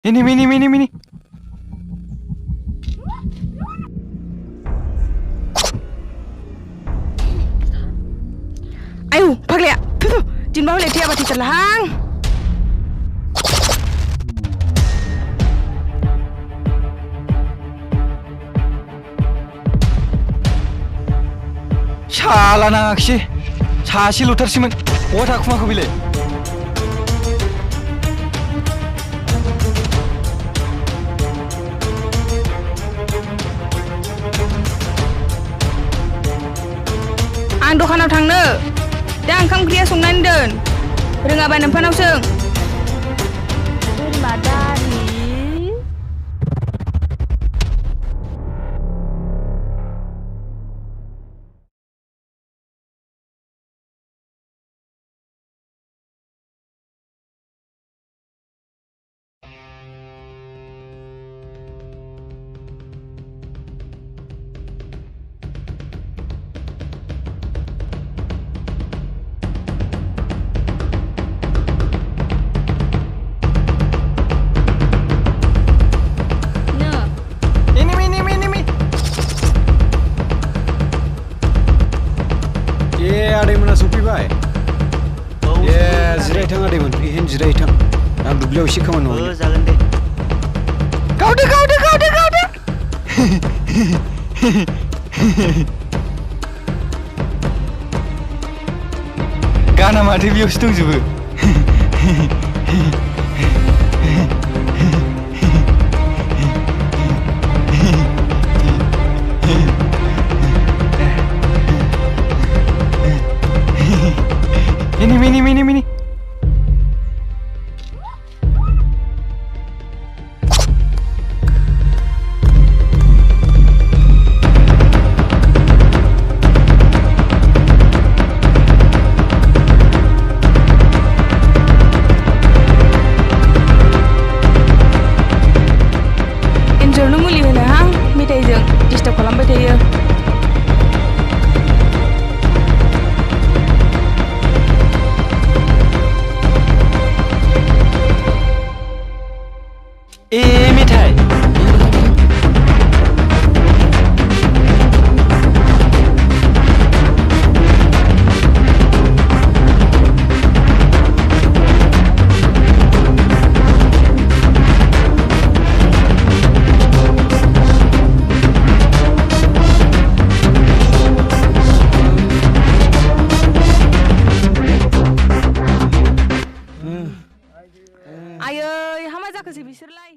Ini. Ayo, PAGLA. Jin bahu le tiap ati terlahang. Salah naङाखिसै सासेल'थारसैमोन बहा थाखुमाखो बेलाय Ang dखानाव थांनो दा ओंखाम ओंख्रिया संनानै दोन रोङाबा नोमफानाव सों बोरमा दारि आदैमोना सफैबाय जिरायथां आदैमोन इहेन जिरायथां आं दुब्लियाव एसे खामानि मावो जागोन दे गावदो गाना माथो बेयावसो दंजोबो Ini. Enjolनो मुलि होनो हां मेथाइजों डिस्टार्ब खालामबाय थायो मेथाइ आयै हामा जाखोसै बिसोरलाय